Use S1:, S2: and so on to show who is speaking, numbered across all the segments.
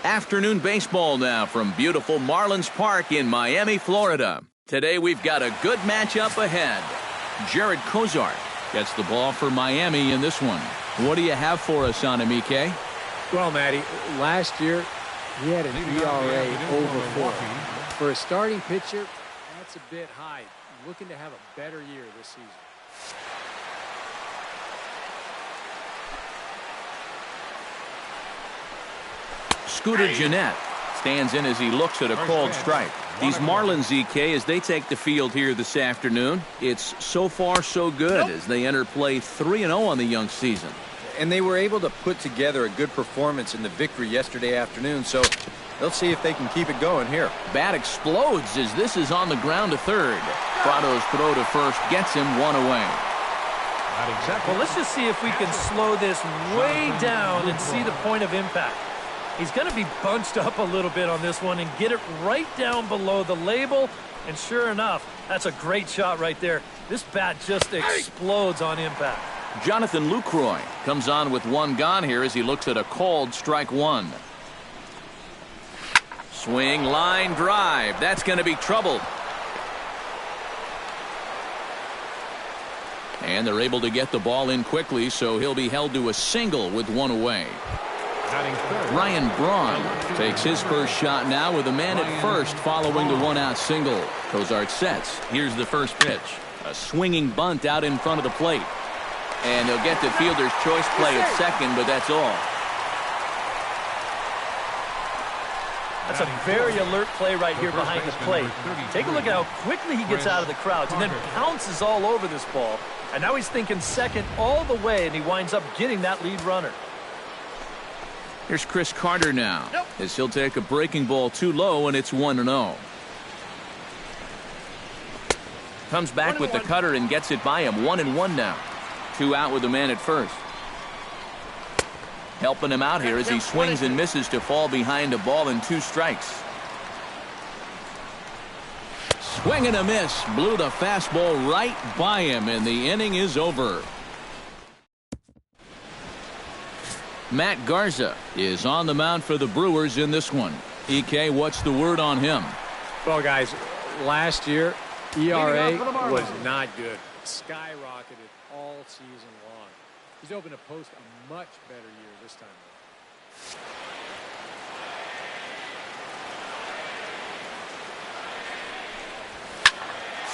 S1: Afternoon baseball now from beautiful Marlins Park in Miami, Florida. Today we've got a good matchup ahead. Jared Cosart gets the ball for Miami in this one. What do you have for us on him, EK?
S2: Well, Matty, last year he had an ERA over 4. For a starting pitcher, that's a bit high. Looking to have a better year this season.
S1: Scooter Gennett stands in as he looks at a called strike. These Marlins, EK, as they take the field here this afternoon, it's so far so good as they enter play 3-0 on the young season.
S3: And they were able to put together a good performance in the victory yesterday afternoon, so they'll see if they can keep it going here.
S1: Bat explodes as this is on the ground to third. Prado's throw to first gets him one away.
S4: Well, let's just see if we can slow this way down and see the point of impact. He's going to be bunched up a little bit on this one and get it right down below the label. And sure enough, that's a great shot right there. This bat just explodes on impact.
S1: Jonathan Lucroy comes on with one gone here as he looks at a called strike one. Swing, line drive. That's going to be trouble. And they're able to get the ball in quickly, so he'll be held to a single with one away. Ryan Braun takes his first shot now with a man at first following the one-out single. Cosart sets. Here's the first pitch. A swinging bunt out in front of the plate. And they'll get the fielder's choice play at second, but that's all.
S4: That's a very alert play right here behind the plate. Take a look at how quickly he gets out of the crowds and then pounces all over this ball. And now he's thinking second all the way, and he winds up getting that lead runner.
S1: Here's Chris Carter now, as he'll take a breaking ball too low, and it's 1-0. Comes back with the cutter and gets it by him. 1-1 now. 2 out with a man at first. Helping him out here as he swings and misses to fall behind a ball and 2 strikes. Swing and a miss. Blew the fastball right by him, and the inning is over. Matt Garza is on the mound for the Brewers in this one. EK, what's the word on him?
S2: Well, guys, last year, ERA was not good. Skyrocketed all season long. He's hoping to post a much better year this time.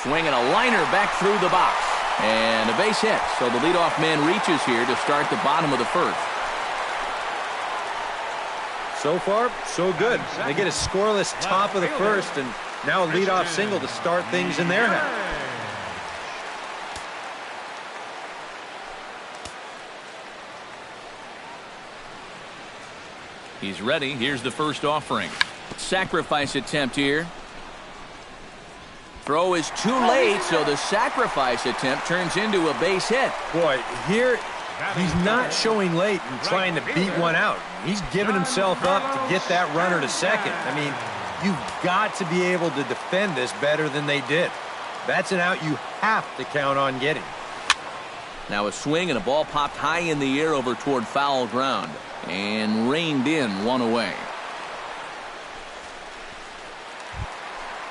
S1: Swinging a liner back through the box. And a base hit. So the leadoff man reaches here to start the bottom of the first.
S3: So far, so good. They get a scoreless top of the first, and now a leadoff single to start things in their half.
S1: He's ready. Here's the first offering. Sacrifice attempt here. Throw is too late, so the sacrifice attempt turns into a base hit.
S3: Boy, here he's not showing late and trying to beat one out. He's giving himself up to get that runner to second. I mean, you've got to be able to defend this better than they did. That's an out you have to count on getting.
S1: Now a swing and a ball popped high in the air over toward foul ground and reined in one away.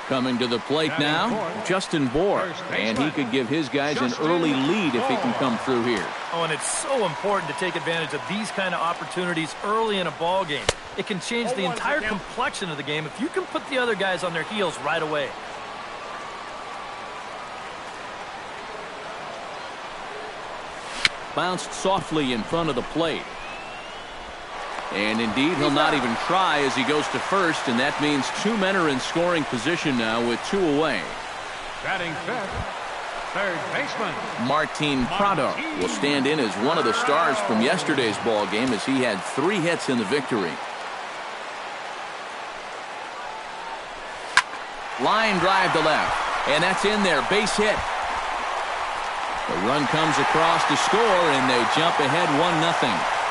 S1: Coming to the plate now, Justin Bour, and he could give his guys an early lead if he can come through here.
S4: Oh, and it's so important to take advantage of these kind of opportunities early in a ball game. It can change the entire complexion of the game if you can put the other guys on their heels right away.
S1: Bounced softly in front of the plate. And indeed, he'll not even try as he goes to first, and that means 2 men are in scoring position now with 2 away.
S5: Batting fifth, third baseman
S1: Martin Prado will stand in as one of the stars from yesterday's ball game as he had 3 hits in the victory. Line drive to left, and that's in there, base hit. The run comes across to score, and they jump ahead 1-0.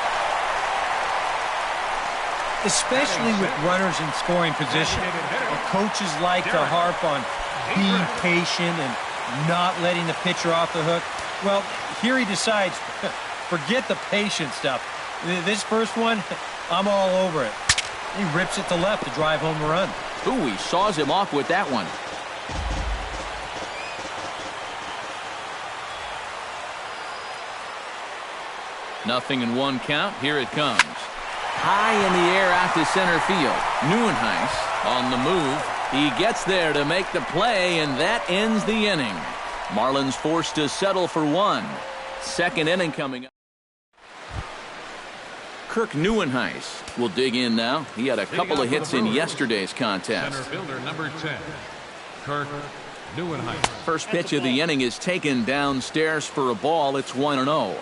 S6: Especially with runners in scoring position. And coaches like to harp on being patient and not letting the pitcher off the hook. Well, here he decides, forget the patient stuff. This first one, I'm all over it. He rips it to left to drive home the run.
S1: Ooh, he saws him off with that one. Nothing in one count. Here it comes. High in the air out to center field. Neuenhuis on the move. He gets there to make the play, and that ends the inning. Marlins forced to settle for one. Second inning coming up. Kirk Neuenhuis will dig in now. He had a couple of hits in yesterday's contest.
S5: Center fielder number 10, Kirk Neuenhuis.
S1: First pitch of the inning is taken downstairs for a ball. It's 1-0.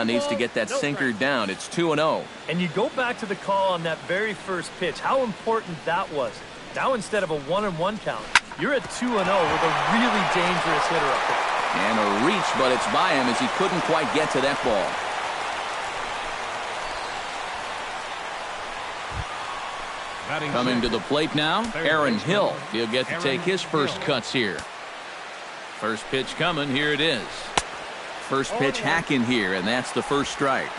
S1: Needs to get that sinker down. It's 2-0.
S4: And you go back to the call on that very first pitch, how important that was. Now instead of a 1-1 count, you're at 2-0 with a really dangerous hitter up there.
S1: And a reach, but it's by him as he couldn't quite get to that ball. Coming to the plate now, Aaron Hill. He'll get to take his first cuts here. First pitch coming. Here it is. First pitch hacking here, and that's the first strike.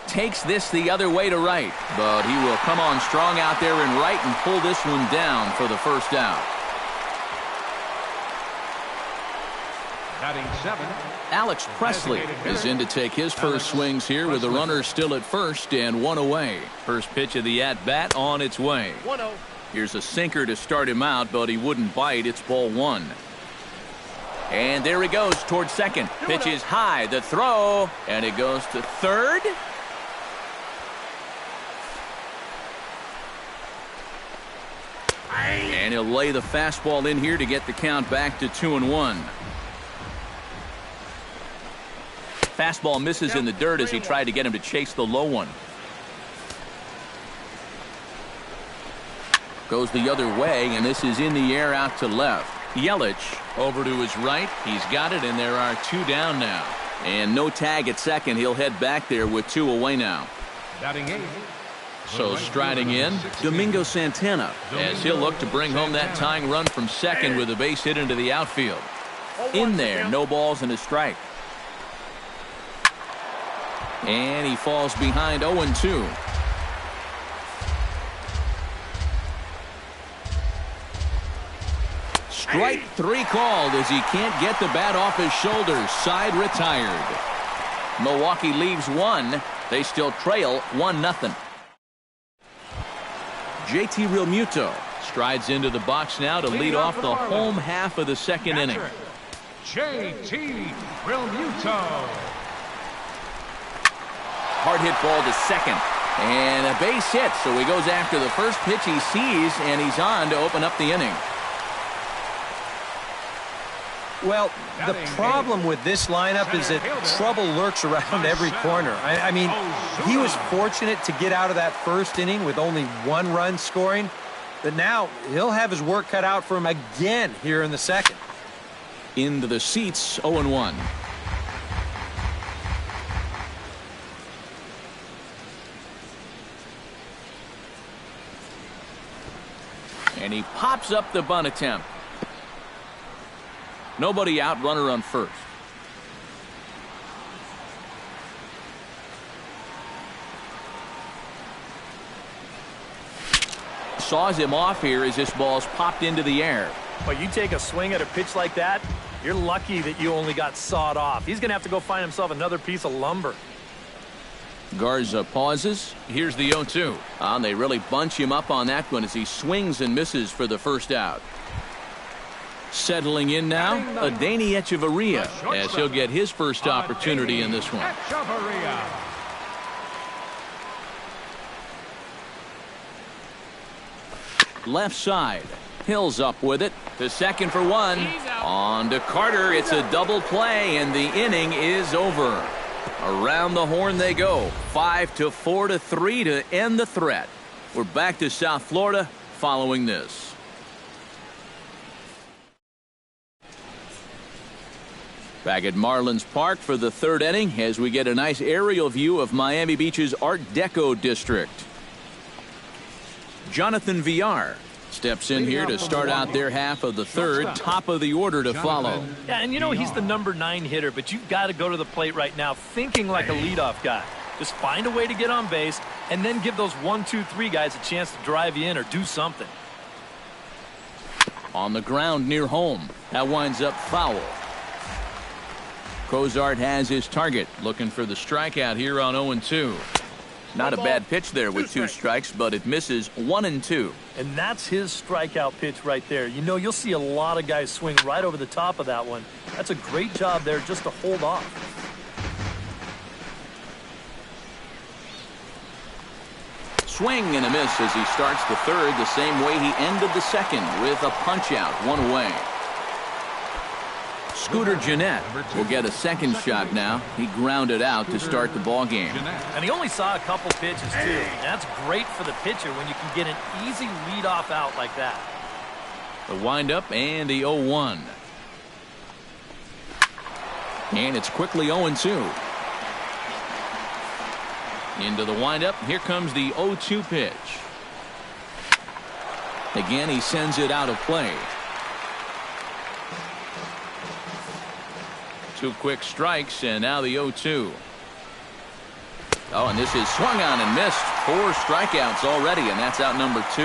S1: Takes this the other way to right, but he will come on strong out there in right and pull this one down for the first out.
S5: Batting 7.
S1: Alex Presley is in to take his first swings here with the runner still at first and one away. First pitch of the at-bat on its way.
S4: 1-0.
S1: Here's a sinker to start him out, but he wouldn't bite. It's ball one. And there he goes towards second. Pitch is high. The throw, and it goes to third. And he'll lay the fastball in here to get the count back to 2-1. Fastball misses in the dirt as he tried to get him to chase the low one. Goes the other way, and this is in the air out to left. Yelich over to his right. He's got it, and there are two down now. And no tag at second. He'll head back there with two away now.
S5: Batting 8.
S1: So striding in, Domingo Santana, as he'll look to bring home that tying run from second with a base hit into the outfield. In there, no balls and a strike. And he falls behind 0-2. Strike three called as he can't get the bat off his shoulders. Side retired. Milwaukee leaves one. They still trail 1-0. JT Realmuto strides into the box now to lead off the home half of the second inning.
S5: JT Realmuto.
S1: Hard hit ball to second. And a base hit, so he goes after the first pitch he sees, and he's on to open up the inning.
S6: Well, the problem with this lineup is that trouble lurks around every corner. I mean, he was fortunate to get out of that first inning with only one run scoring, but now he'll have his work cut out for him again here in the second.
S1: Into the seats, 0-1. And he pops up the bunt attempt. Nobody out, runner on first. Saws him off here as this ball's popped into the air.
S4: But you take a swing at a pitch like that, you're lucky that you only got sawed off. He's going to have to go find himself another piece of lumber.
S1: Garza pauses. Here's the 0-2. And they really bunch him up on that one as he swings and misses for the first out. Settling in now, Adeiny Echeverria, as he'll get his first opportunity in this one. Left side. Hill's up with it. To second for one. On to Carter. It's a double play, and the inning is over. Around the horn they go. 5-4-3 to end the threat. We're back to South Florida following this. Back at Marlins Park for the third inning as we get a nice aerial view of Miami Beach's Art Deco district. Jonathan Villar Steps in here to start out their half of the third. Top of the order to follow.
S4: Yeah, and you know he's the number 9 hitter, but you've got to go to the plate right now thinking like a leadoff guy. Just find a way to get on base and then give those 1, 2, 3 guys a chance to drive you in or do something.
S1: On the ground near home. That winds up foul. Cosart has his target, looking for the strikeout here on 0-2. Not a bad pitch there with 2 strikes, but it misses 1-2.
S4: And that's his strikeout pitch right there. You know, you'll see a lot of guys swing right over the top of that one. That's a great job there just to hold off.
S1: Swing and a miss as he starts the third the same way he ended the second with a punch out, 1 away. Scooter Gennett will get a second shot now. He grounded out to start the ball game.
S4: And he only saw a couple pitches, too. That's great for the pitcher when you can get an easy leadoff out like that.
S1: The windup and the 0-1. And it's quickly 0-2. Into the windup. Here comes the 0-2 pitch. Again, he sends it out of play. 2 quick strikes, and now the 0-2. Oh, and this is swung on and missed. 4 strikeouts already, and that's out number 2.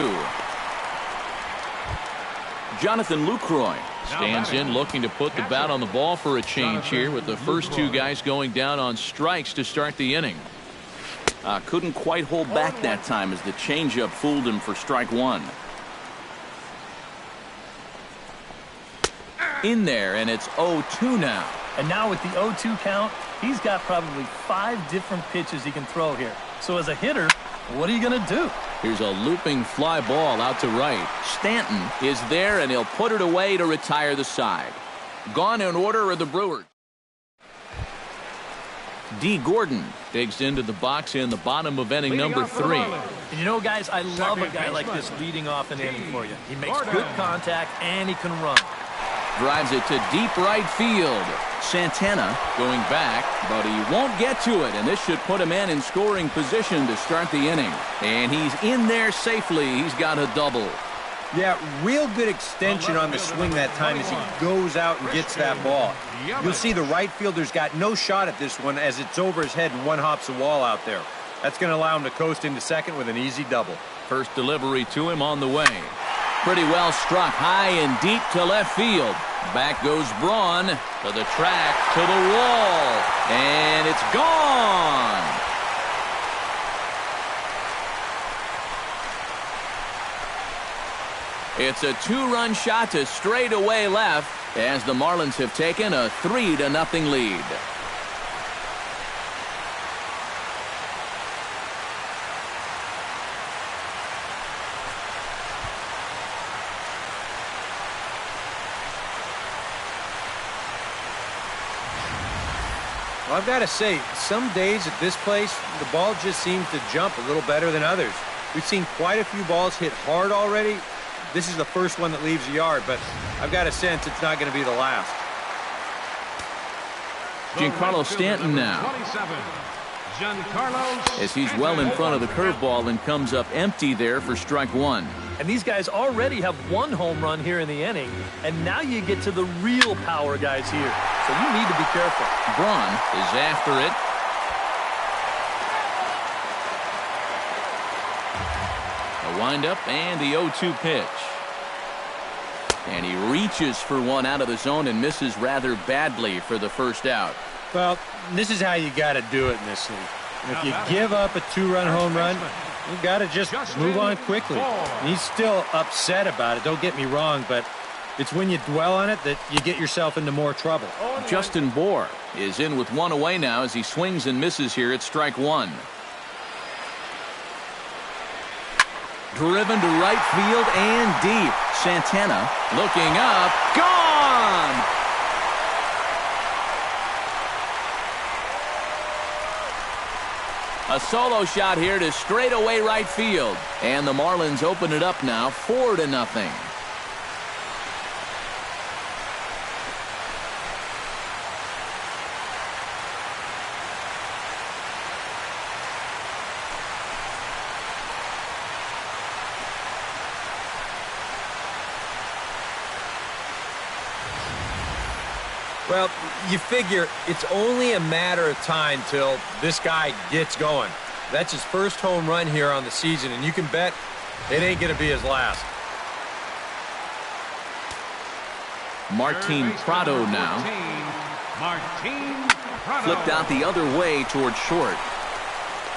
S1: Jonathan Lucroy stands in, looking to put the bat on the ball for a change here, with the first 2 guys going down on strikes to start the inning. Couldn't quite hold back that time as the changeup fooled him for strike 1. In there, and it's 0-2 now.
S4: And now with the 0-2 count, he's got probably 5 different pitches he can throw here. So as a hitter, what are you going to do?
S1: Here's a looping fly ball out to right. Stanton is there, and he'll put it away to retire the side. Gone in order are the Brewers. D. Gordon digs into the box in the bottom of inning number 3.
S4: And you know, guys, I love a guy like this leading off an inning for you. He makes good contact, and he can run.
S1: Drives it to deep right field. Santana going back, but he won't get to it, and this should put him in scoring position to start the inning. And he's in there safely. He's got a double.
S6: Yeah, real good extension on the swing that time as he goes out and gets that ball. You'll see the right fielder's got no shot at this one as it's over his head and 1 hops the wall out there. That's going to allow him to coast into second with an easy double.
S1: First delivery to him on the way. Pretty well struck high and deep to left field. Back goes Braun to the track, to the wall, and it's gone. It's a 2-run shot to straightaway left as the Marlins have taken a 3-0 lead.
S6: Well, I've got to say, some days at this place, the ball just seems to jump a little better than others. We've seen quite a few balls hit hard already. This is the first one that leaves the yard, but I've got a sense it's not going to be the last.
S1: Giancarlo Stanton now. As he's well in front of the curveball and comes up empty there for strike 1.
S4: And these guys already have 1 home run here in the inning, and now you get to the real power guys here. So you need to be careful.
S1: Braun is after it. A windup and the 0-2 pitch. And he reaches for one out of the zone and misses rather badly for the first out.
S6: Well, this is how you got to do it in this league. If you give up a 2-run home run, you got to just move on quickly. He's still upset about it, don't get me wrong, but it's when you dwell on it that you get yourself into more trouble.
S1: Justin Bohr is in with 1 away now as he swings and misses here at strike 1. Driven to right field and deep. Santana looking up. Gone! A solo shot here to straightaway right field. And the Marlins open it up now 4-0.
S3: Well, you figure it's only a matter of time till this guy gets going. That's his first home run here on the season, and you can bet it ain't going to be his last.
S1: Martin Prado now. Flipped out the other way towards short.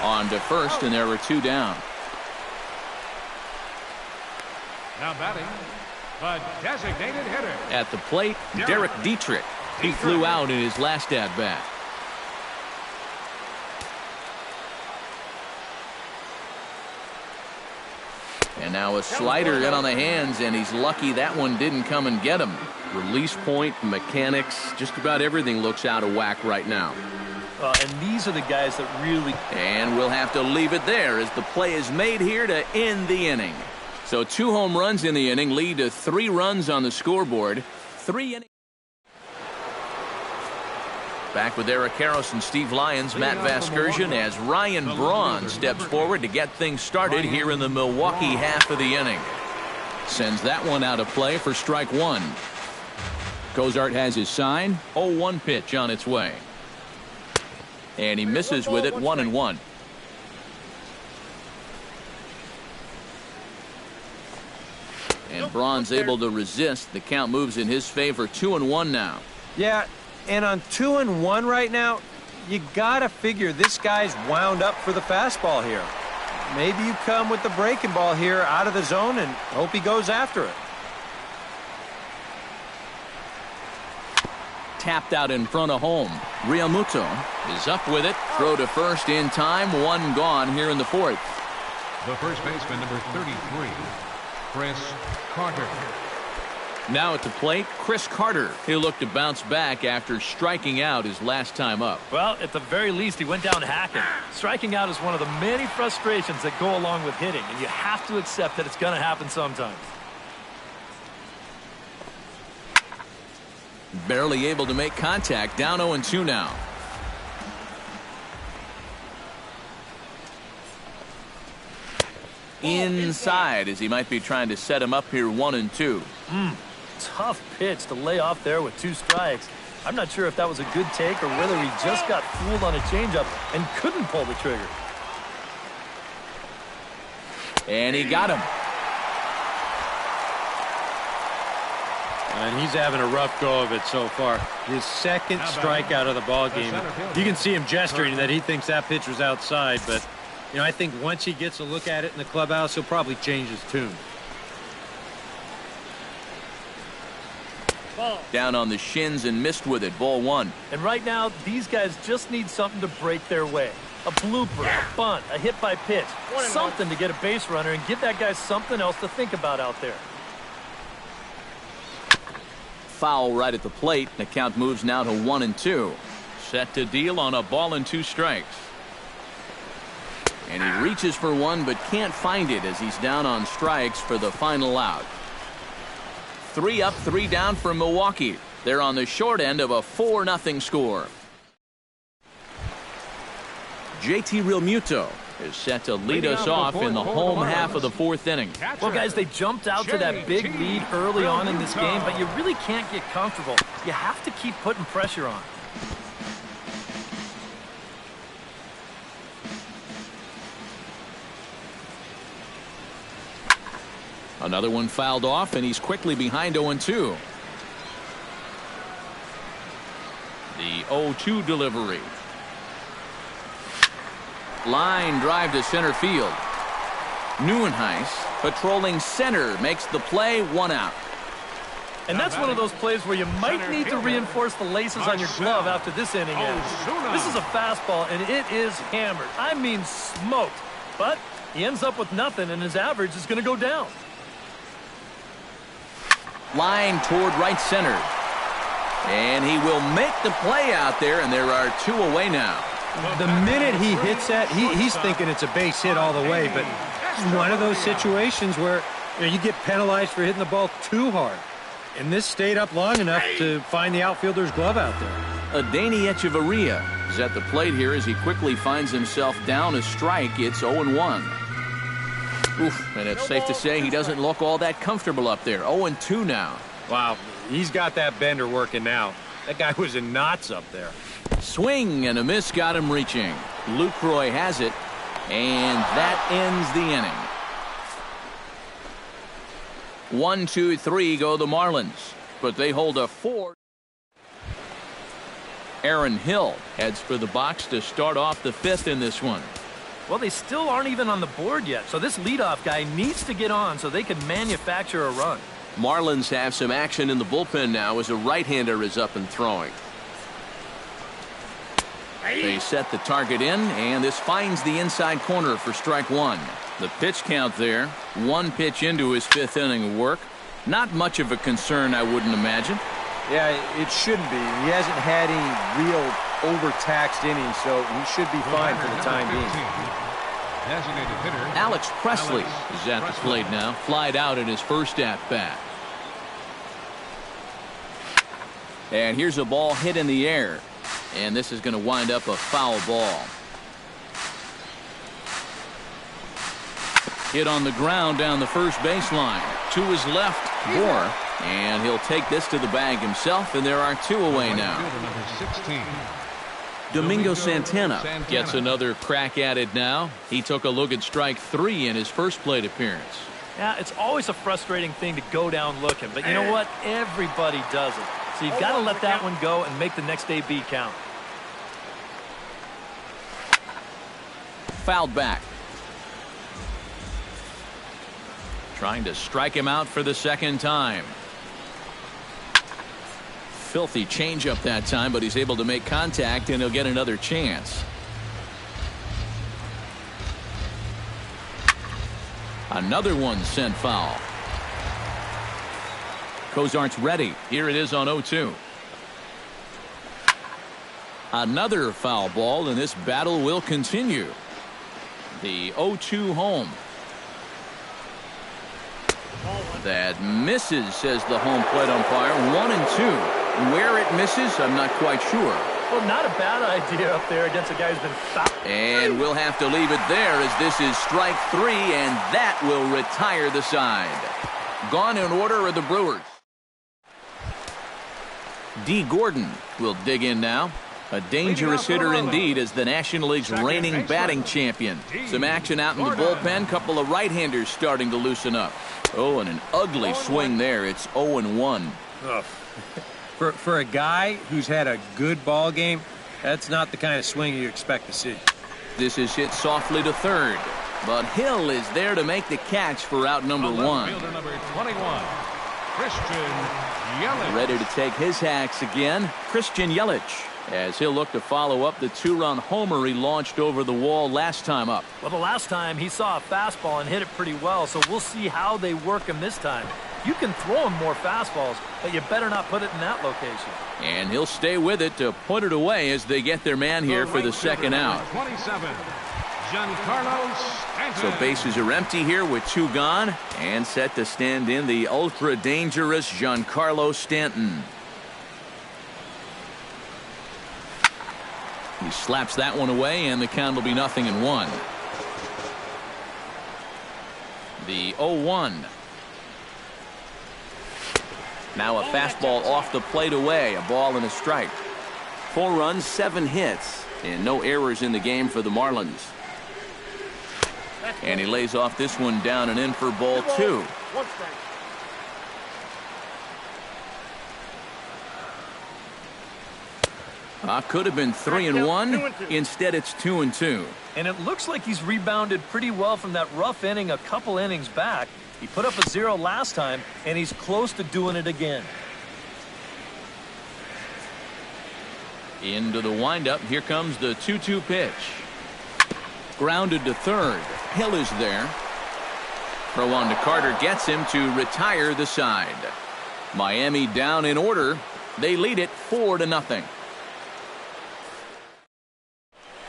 S1: On to first, and there were 2 down.
S5: Now batting, the designated hitter.
S1: At the plate, Derek Dietrich. He flew out in his last at-bat. And now a slider in on the hands, and he's lucky that one didn't come and get him. Release point, mechanics, just about everything looks out of whack right now.
S4: And these are the guys that really...
S1: And we'll have to leave it there as the play is made here to end the inning. So 2 home runs in the inning lead to 3 runs on the scoreboard. 3 innings. Back with Eric Harris and Steve Lyons, Matt Vasgersian, as Ryan Braun steps forward to get things started here in the Milwaukee half of the inning. Sends that one out of play for strike 1. Cosart has his sign. 0-1 pitch on its way. And he misses with it, 1-1. And Braun's able to resist. The count moves in his favor, 2-1 now.
S3: Yeah, and on 2-1 right now, you got to figure this guy's wound up for the fastball here. Maybe you come with the breaking ball here out of the zone and hope he goes after it.
S1: Tapped out in front of home. Realmuto is up with it. Throw to first in time. 1 gone here in the 4th.
S5: The first baseman, number 33, Chris Carter.
S1: Now at the plate, Chris Carter. He'll look to bounce back after striking out his last time up.
S4: Well, at the very least, he went down hacking. Striking out is one of the many frustrations that go along with hitting, and you have to accept that it's going to happen sometimes.
S1: Barely able to make contact. Down 0-2 now. Inside as he might be trying to set him up here 1-2.
S4: Tough pitch to lay off there with 2 strikes. I'm not sure if that was a good take or whether he just got fooled on a changeup and couldn't pull the trigger.
S1: And he got him.
S3: And he's having a rough go of it so far. His second strikeout of the ball game. You can see him gesturing that he thinks that pitch was outside, but you know, I think once he gets a look at it in the clubhouse, he'll probably change his tune.
S1: Down on the shins and missed with it. Ball 1.
S4: And right now, these guys just need something to break their way. A blooper, a bunt, a hit by pitch. Something to get a base runner and give that guy something else to think about out there.
S1: Foul right at the plate. The count moves now to 1-2. Set to deal on a ball and 2 strikes. And he reaches for one but can't find it as he's down on strikes for the final out. 3 up, 3 down for Milwaukee. They're on the short end of a 4-0 score. JT Realmuto is set to lead us off in the home half of the 4th inning.
S4: Well, guys, they jumped out to that big lead early on in this game, but you really can't get comfortable. You have to keep putting pressure on.
S1: Another one fouled off, and he's quickly behind 0-2. The 0-2 delivery. Line drive to center field. Neuenhuis patrolling center makes the play. 1 out.
S4: And that's one of those plays where you might need to reinforce the laces on your glove after this inning ends. This is a fastball, and it is hammered. I mean smoked. But he ends up with nothing, and his average is going to go down.
S1: Line toward right center. And he will make the play out there, and there are 2 away now.
S3: The minute he hits that, he's thinking it's a base hit all the way, but it's one of those situations where you get penalized for hitting the ball too hard. And this stayed up long enough to find the outfielder's glove out there.
S1: Adeiny Echeverria is at the plate here as he quickly finds himself down a strike. It's 0-1. Oof, and it's safe to say he doesn't look all that comfortable up there. 0-2 now.
S3: Wow, he's got that bender working now. That guy was in knots up there.
S1: Swing and a miss got him reaching. Lucroy has it, and that ends the inning. 1, 2, 3 go the Marlins, but they hold a 4. Aaron Hill heads for the box to start off the 5th in this one.
S4: Well, they still aren't even on the board yet, so this leadoff guy needs to get on so they can manufacture a run.
S1: Marlins have some action in the bullpen now as a right-hander is up and throwing. They set the target in, and this finds the inside corner for strike 1. The pitch count there, 1 pitch into his 5th inning of work. Not much of a concern, I wouldn't imagine.
S6: Yeah, it shouldn't be. He hasn't had any real overtaxed innings, so he should be fine for the time being.
S5: Designated hitter
S1: Alex Presley is at the plate now, flied out in his first at-bat. And here's a ball hit in the air, and this is going to wind up a foul ball. Hit on the ground down the first baseline. To his left, Bohr, and he'll take this to the bag himself, and there are 2 away now.
S5: number 16.
S1: Domingo Santana gets another crack at it now. He took a look at strike 3 in his first plate appearance.
S4: Yeah, it's always a frustrating thing to go down looking, but you know what? Everybody does it. So you've got to let that one go and make the next AB count.
S1: Fouled back. Trying to strike him out for the second time. Filthy changeup that time, but he's able to make contact, and he'll get another chance. Another one sent foul. Cosart's ready. Here it is on 0-2. Another foul ball, and this battle will continue. The 0-2 home. That misses, says the home plate umpire. 1-2. Where it misses, I'm not quite sure.
S4: Well, not a bad idea up there against a guy who's been fouled.
S1: And we'll have to leave it there as this is strike 3, and that will retire the side. Gone in order are the Brewers. D. Gordon will dig in now. A dangerous hitter indeed as the National League's reigning batting champion. Some action out in the bullpen. Couple of right-handers starting to loosen up. Oh, and an ugly swing there. It's 0-1.
S6: For a guy who's had a good ball game, that's not the kind of swing you expect to see.
S1: This is hit softly to third, but Hill is there to make the catch for out number 1.
S5: Fielder number 21, Christian Yelich.
S1: Ready to take his hacks again, Christian Yelich, as he'll look to follow up the 2-run homer he launched over the wall last time up.
S4: Well, the last time he saw a fastball and hit it pretty well, so we'll see how they work him this time. You can throw him more fastballs, but you better not put it in that location.
S1: And he'll stay with it to put it away as they get their man here for the second out.
S5: 27, Giancarlo Stanton.
S1: So bases are empty here with 2 gone, and set to stand in the ultra-dangerous Giancarlo Stanton. He slaps that one away, and the count will be 0-1. The 0-1. Now a fastball off the plate away, a ball and a strike. 4 runs, 7 hits, and no errors in the game for the Marlins. And he lays off this one down and in for ball 2. Could have been 3-1. Instead, it's 2-2.
S4: And it looks like he's rebounded pretty well from that rough inning a couple innings back. He put up a 0 last time, and he's close to doing it again.
S1: Into the windup. Here comes the 2-2 pitch. Grounded to third. Hill is there. Throw on to Carter gets him to retire the side. Miami down in order. They lead it 4-0.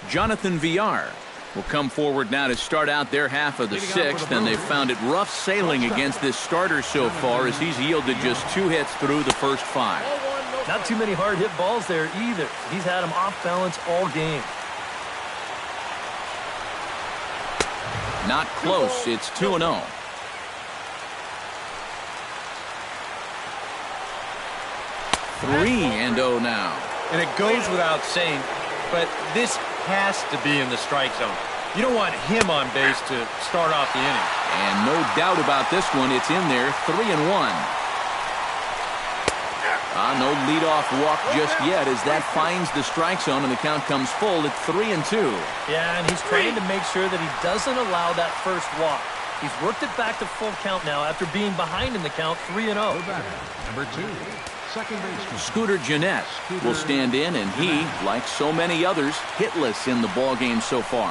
S1: Jonathan Villar will come forward now to start out their half of the 6th, and they've found it rough sailing against this starter so far as he's yielded just 2 hits through the first 5.
S4: Not too many hard hit balls there either. He's had them off balance all game.
S1: Not close. It's 2-0. 3-0 now.
S6: And it goes without saying, but this has to be in the strike zone. You don't want him on base to start off the inning.
S1: And no doubt about this one, it's in there, 3-1. No leadoff walk just yet as that finds the strike zone and the count comes full at 3-2.
S4: Yeah, and he's trying to make sure that he doesn't allow that first walk. He's worked it back to full count now after being behind in the count 3-0.
S5: Number 2, second baseman
S1: Scooter Gennett will stand in, and he, like so many others, hitless in the ball game so far.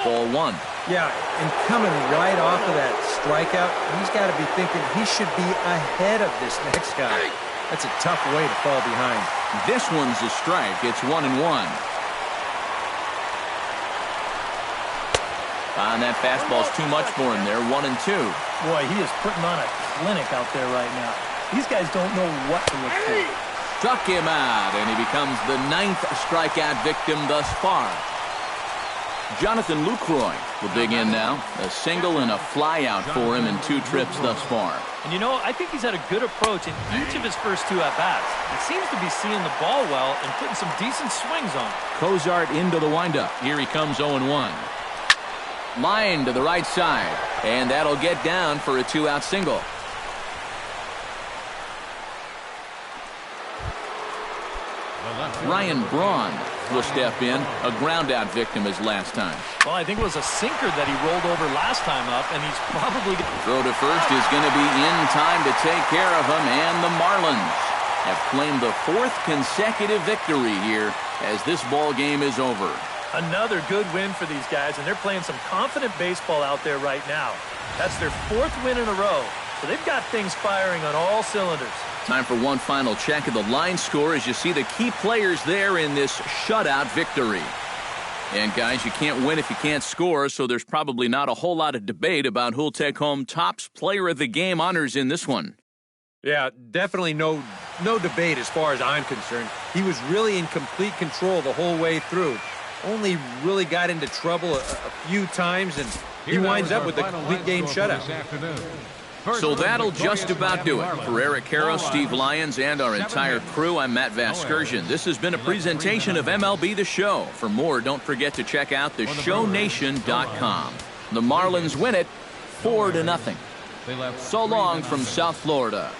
S1: Ball 1.
S6: Yeah, and coming right off of that strikeout, he's got to be thinking he should be ahead of this next guy. That's a tough way to fall behind.
S1: This one's a strike. It's 1-1. And that fastball's too much for him there. 1-2.
S4: Boy, he is putting on a clinic out there right now. These guys don't know what to look for.
S1: Struck him out, and he becomes the 9th strikeout victim thus far. Jonathan Lucroy will dig in now. A single and a flyout for him in 2 trips thus far.
S4: And you know, I think he's had a good approach in each of his first 2 at-bats. He seems to be seeing the ball well and putting some decent swings on it.
S1: Cosart into the windup. Here he comes 0-1. Line to the right side, and that'll get down for a 2-out single. Ryan Braun will step in, a ground-out victim as last time.
S4: Well, I think it was a sinker that he rolled over last time up, and he's probably...
S1: Throw to first is going to be in time to take care of him, and the Marlins have claimed the 4th consecutive victory here as this ball game is over.
S4: Another good win for these guys, and they're playing some confident baseball out there right now. That's their 4th win in a row, so they've got things firing on all cylinders.
S1: Time for one final check of the line score as you see the key players there in this shutout victory. And guys, you can't win if you can't score, so there's probably not a whole lot of debate about who'll take home Topps Player of the Game honors in this one.
S6: Yeah, definitely no debate as far as I'm concerned. He was really in complete control the whole way through. Only really got into trouble a few times, and he winds up with a complete game shutout.
S1: So that'll just about do it. For Eric Caro, Steve Lyons, and our entire crew, I'm Matt Vasgersian. This has been a presentation of MLB The Show. For more, don't forget to check out theshownation.com. The Marlins win it 4-0. So long from South Florida.